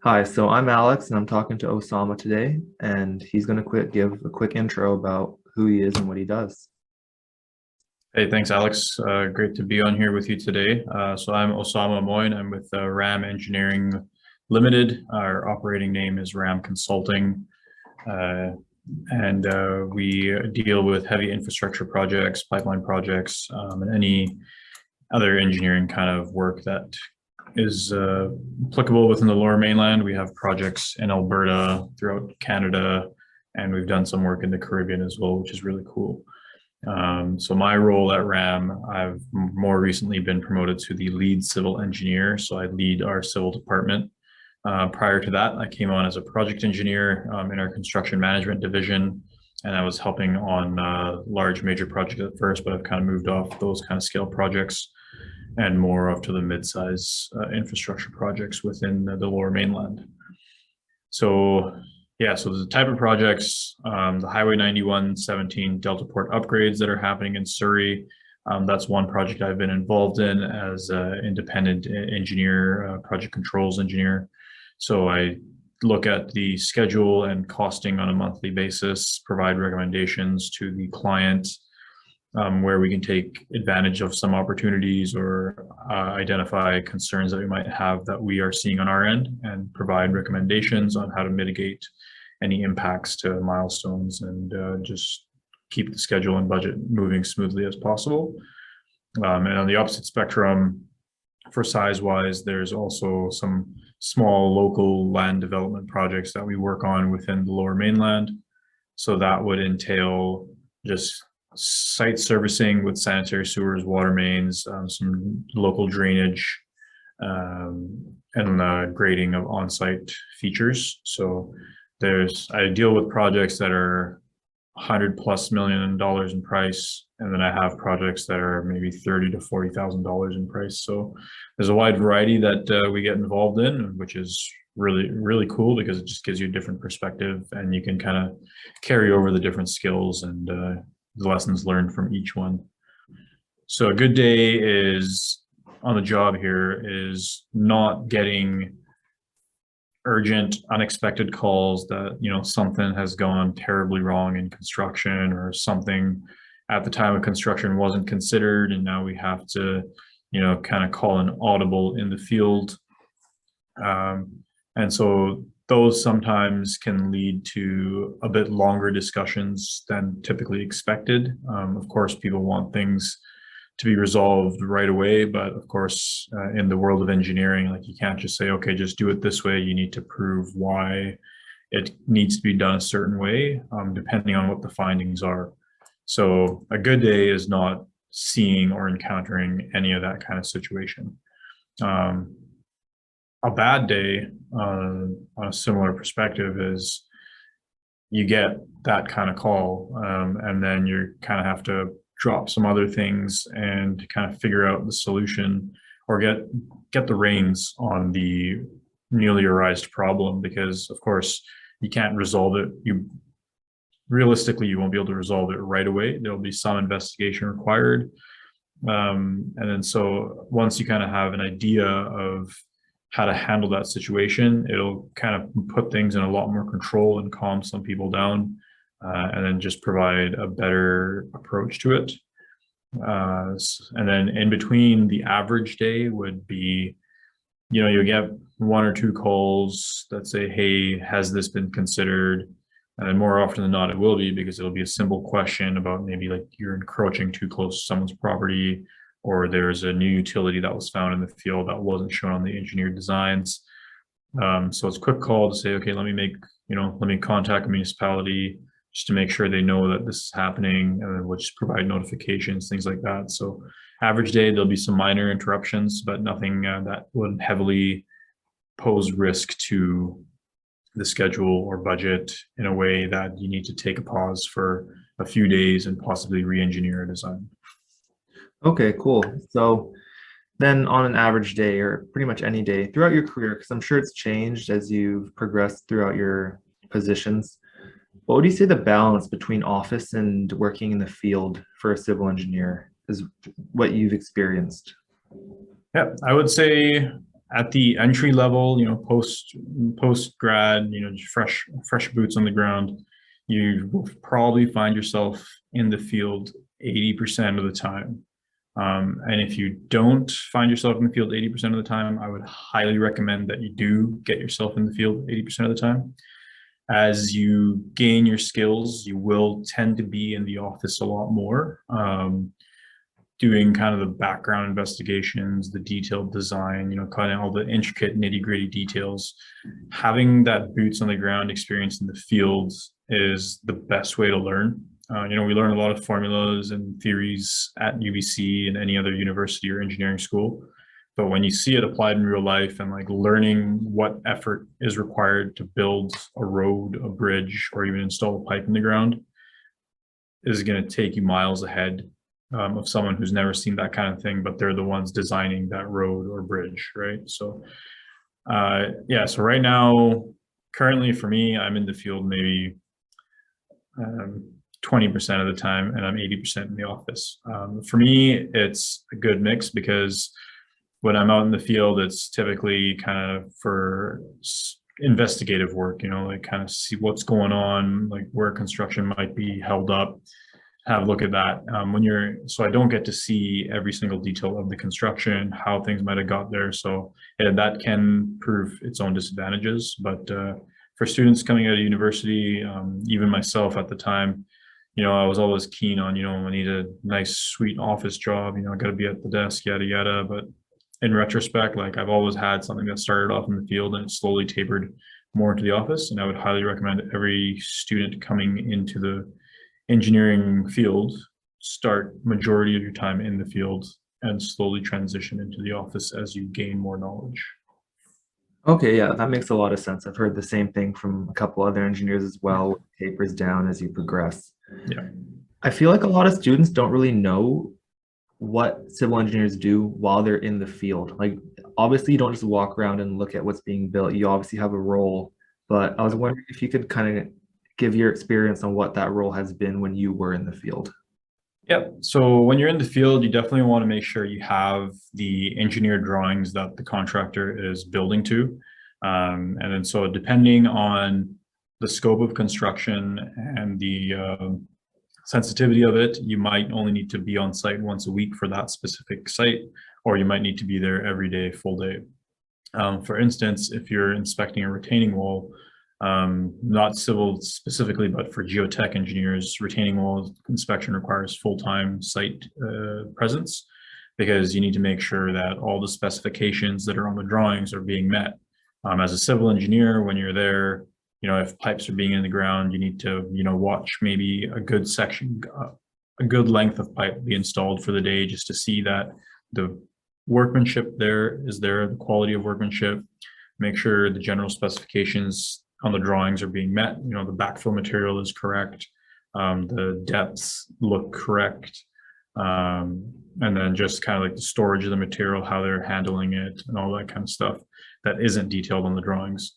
Hi, so I'm Alex and I'm talking to Osama today, and he's going to give a quick intro about who he is and what he does. Hey, thanks, Alex. Great to be on here with you today. So I'm Osama Moin. I'm with RAM Engineering Limited. Our operating name is RAM Consulting, uh, and we deal with heavy infrastructure projects, pipeline projects, and any other engineering kind of work that is applicable within the Lower Mainland. We have projects in Alberta, throughout Canada, and we've done some work in the Caribbean as well, which is really cool. So my role at RAM, I've more recently been promoted to the lead civil engineer. So I lead our civil department. Prior to that, I came on as a project engineer in our construction management division, and I was helping on large major projects at first, but I've kind of moved off those kind of scale projects and more up to the mid-size infrastructure projects within the Lower Mainland. So yeah, so the type of projects, the Highway 9117 Delta Port upgrades that are happening in Surrey. That's one project I've been involved in as an independent engineer, project controls engineer. So I look at the schedule and costing on a monthly basis, provide recommendations to the client, where we can take advantage of some opportunities or identify concerns that we might have that we are seeing on our end and provide recommendations on how to mitigate any impacts to milestones and just keep the schedule and budget moving smoothly as possible. And on the opposite spectrum, for size wise, there's also some small local land development projects that we work on within the Lower Mainland. So that would entail just site servicing with sanitary sewers, water mains, some local drainage, and grading of on-site features. So I deal with projects that are $100+ million in price, and then I have projects that are maybe $30,000 to $40,000 in price. So there's a wide variety that we get involved in, which is really cool because it just gives you a different perspective, and you can kind of carry over the different skills and the lessons learned from each one. So a good day is on the job here is not getting urgent, unexpected calls that, something has gone terribly wrong in construction or something at the time of construction wasn't considered. And now we have to, kind of call an audible in the field. And so those sometimes can lead to a bit longer discussions than typically expected. Of course, people want things to be resolved right away, but of course, in the world of engineering, like you can't just say, okay, just do it this way. You need to prove why it needs to be done a certain way, depending on what the findings are. So a good day is not seeing or encountering any of that kind of situation. A bad day, on a similar perspective, is you get that kind of call, and then you kind of have to drop some other things and kind of figure out the solution or get the reins on the newly arised problem, because of course you can't resolve it. Realistically, you won't be able to resolve it right away. There'll be some investigation required. And then so once you kind of have an idea of how to handle that situation, it'll kind of put things in a lot more control and calm some people down, and then just provide a better approach to it. And then in between, the average day would be, you get one or two calls that say, hey, has this been considered? And more often than not, it will be, because it'll be a simple question about maybe like you're encroaching too close to someone's property, or there's a new utility that was found in the field that wasn't shown on the engineered designs. So it's a quick call to say, okay, let me contact a municipality just to make sure they know that this is happening, and then we'll just provide notifications, things like that. So average day, there'll be some minor interruptions, but nothing that would heavily pose risk to the schedule or budget in a way that you need to take a pause for a few days and possibly re-engineer a design. Okay, cool. So then on an average day or pretty much any day throughout your career, because I'm sure it's changed as you've progressed throughout your positions, what would you say the balance between office and working in the field for a civil engineer is, what you've experienced? Yeah, I would say At the entry level, post grad, just fresh boots on the ground, you will probably find yourself in the field 80% of the time. And if you don't find yourself in the field 80% of the time, I would highly recommend that you do get yourself in the field 80% of the time. As you gain your skills, you will tend to be in the office a lot more, doing kind of the background investigations, the detailed design, kind of all the intricate nitty gritty details. Having that boots on the ground experience in the field is the best way to learn. We learn a lot of formulas and theories at UBC and any other university or engineering school. But when you see it applied in real life and like learning what effort is required to build a road, a bridge, or even install a pipe in the ground is going to take you miles ahead of someone who's never seen that kind of thing, but they're the ones designing that road or bridge, right? So, yeah, so right now, currently for me, I'm in the field maybe 20% of the time, and I'm 80% in the office. For me, it's a good mix because when I'm out in the field, it's typically kind of for investigative work, like kind of see what's going on, like where construction might be held up, have a look at that. So I don't get to see every single detail of the construction, how things might have got there. So yeah, that can prove its own disadvantages. But for students coming out of university, even myself at the time, I was always keen on, I need a nice, sweet office job, I got to be at the desk, yada, yada. But in retrospect, like I've always had something that started off in the field and it slowly tapered more into the office. And I would highly recommend every student coming into the engineering field start majority of your time in the field and slowly transition into the office as you gain more knowledge. Okay, yeah, that makes a lot of sense. I've heard the same thing from a couple other engineers as well. It tapers down as you progress. Yeah. I feel like a lot of students don't really know what civil engineers do while they're in the field. Like, obviously, you don't just walk around and look at what's being built. You obviously have a role, but I was wondering if you could kind of give your experience on what that role has been when you were in the field. Yep. So when you're in the field, you definitely want to make sure you have the engineered drawings that the contractor is building to. And then so depending on the scope of construction and the sensitivity of it, you might only need to be on site once a week for that specific site, or you might need to be there every day, full day. For instance, if you're inspecting a retaining wall, not civil specifically, but for geotech engineers, retaining wall inspection requires full-time site presence because you need to make sure that all the specifications that are on the drawings are being met. As a civil engineer, when you're there, if pipes are being in the ground, you need to, watch maybe a good section, a good length of pipe be installed for the day just to see that the workmanship there is there, the quality of workmanship, make sure the general specifications on the drawings are being met. The backfill material is correct. The depths look correct. And then just kind of like the storage of the material, how they're handling it and all that kind of stuff that isn't detailed on the drawings.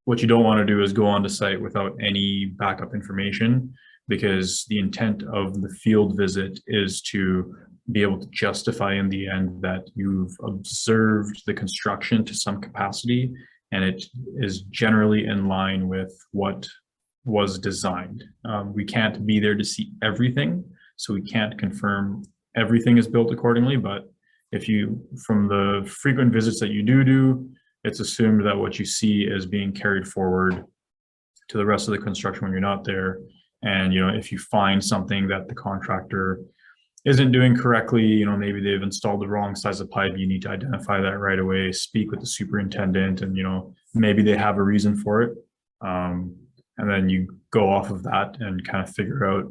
What you don't want to do is go onto site without any backup information because the intent of the field visit is to be able to justify in the end that you've observed the construction to some capacity and it is generally in line with what was designed. We can't be there to see everything, so we can't confirm everything is built accordingly, but from the frequent visits that you do, it's assumed that what you see is being carried forward to the rest of the construction when you're not there. And, if you find something that the contractor isn't doing correctly, maybe they've installed the wrong size of pipe, you need to identify that right away, speak with the superintendent, and, maybe they have a reason for it. And then you go off of that and kind of figure out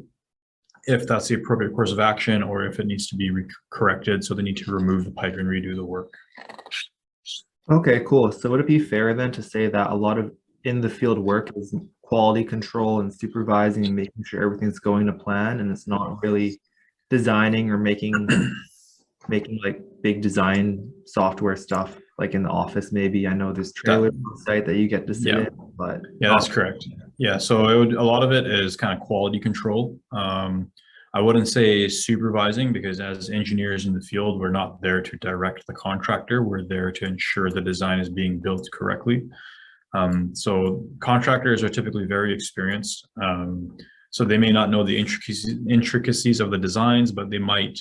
if that's the appropriate course of action or if it needs to be corrected. So they need to remove the pipe and redo the work. Okay, cool. So would it be fair then to say that a lot of in the field work is quality control and supervising and making sure everything's going to plan and it's not really designing or making like big design software stuff like in the office maybe? I know there's trailers on site that you get to sit in, but yeah, that's correct. Yeah, so a lot of it is kind of quality control. I wouldn't say supervising because as engineers in the field, we're not there to direct the contractor. We're there to ensure the design is being built correctly. So contractors are typically very experienced. So they may not know the intricacies of the designs, but they might,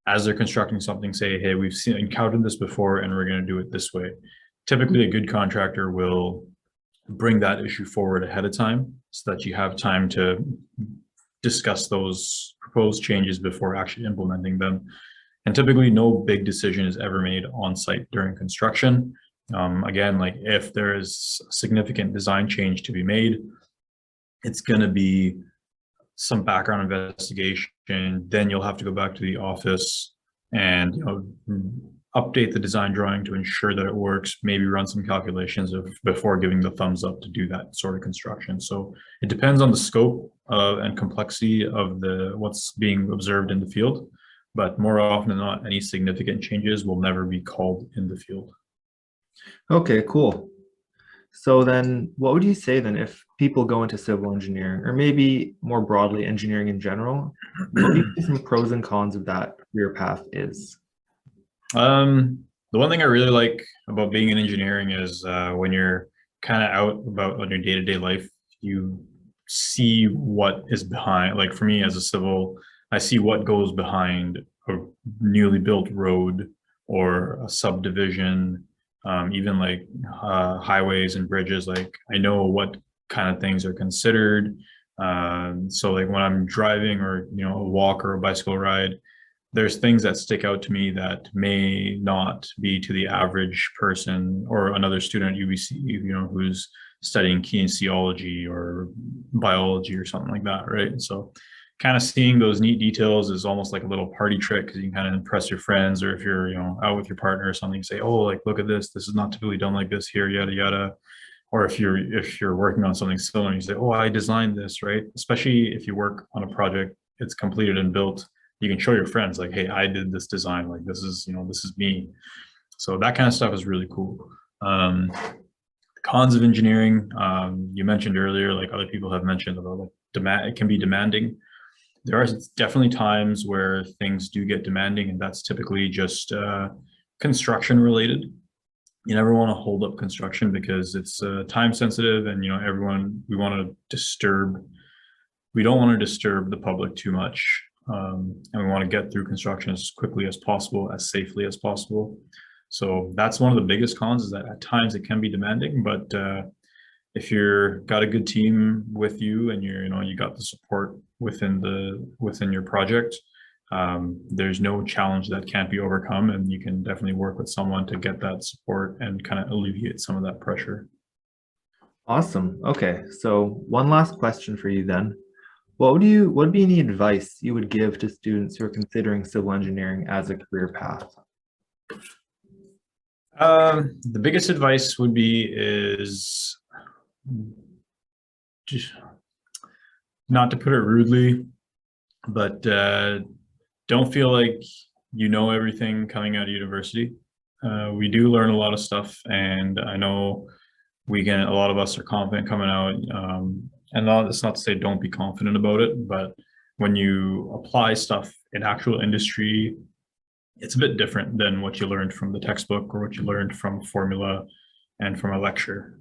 as they're constructing something, say, hey, we've encountered this before and we're going to do it this way. Typically, a good contractor will bring that issue forward ahead of time so that you have time to discuss those proposed changes before actually implementing them. And typically no big decision is ever made on site during construction. Again, like if there is significant design change to be made, it's going to be some background investigation. Then you'll have to go back to the office and update the design drawing to ensure that it works, maybe run some calculations before giving the thumbs up to do that sort of construction. So it depends on the scope and complexity of what's being observed in the field, but more often than not, any significant changes will never be called in the field. Okay, cool. So then what would you say then if people go into civil engineering, or maybe more broadly engineering in general, what do you think some pros and cons of that career path is? The one thing I really like about being in engineering is when you're kind of out about on your day-to-day life, you see what is behind. Like for me as a civil, I see what goes behind a newly built road or a subdivision, even like highways and bridges. Like I know what kind of things are considered. So like when I'm driving or a walk or a bicycle ride, there's things that stick out to me that may not be to the average person or another student at UBC, who's studying kinesiology or biology or something like that, right? So kind of seeing those neat details is almost like a little party trick because you can kind of impress your friends, or if you're, out with your partner or something, say, oh, like, look at this. This is not typically done like this here, yada, yada. Or if you're working on something similar, you say, oh, I designed this, right? Especially if you work on a project, it's completed and built, you can show your friends like, hey, I did this design, like this is me. So that kind of stuff is really cool. Cons of engineering, you mentioned earlier, like other people have mentioned about like it can be demanding. There are definitely times where things do get demanding, and that's typically just construction related. You never want to hold up construction because it's time sensitive, and everyone, we don't want to disturb the public too much. And we want to get through construction as quickly as possible, as safely as possible. So that's one of the biggest cons, is that at times it can be demanding, but if you're got a good team with you and you got the support within your project, there's no challenge that can't be overcome, and you can definitely work with someone to get that support and kind of alleviate some of that pressure. Awesome. Okay, so one last question for you then. What would be any advice you would give to students who are considering civil engineering as a career path? The biggest advice would be is just, not to put it rudely, but don't feel like you know everything coming out of university. We do learn a lot of stuff, and I know a lot of us are confident coming out. And it's not to say don't be confident about it, but when you apply stuff in actual industry, it's a bit different than what you learned from the textbook or what you learned from formula and from a lecture.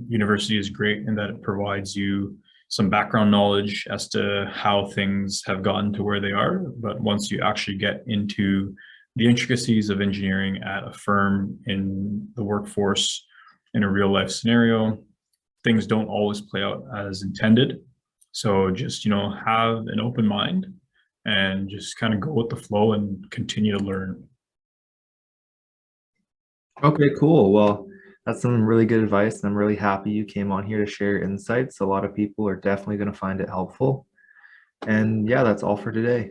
University is great in that it provides you some background knowledge as to how things have gotten to where they are. But once you actually get into the intricacies of engineering at a firm, in the workforce, in a real life scenario, things don't always play out as intended. So just, have an open mind and just kind of go with the flow and continue to learn. Okay, cool. Well, that's some really good advice, and I'm really happy you came on here to share your insights. A lot of people are definitely going to find it helpful. And yeah, that's all for today.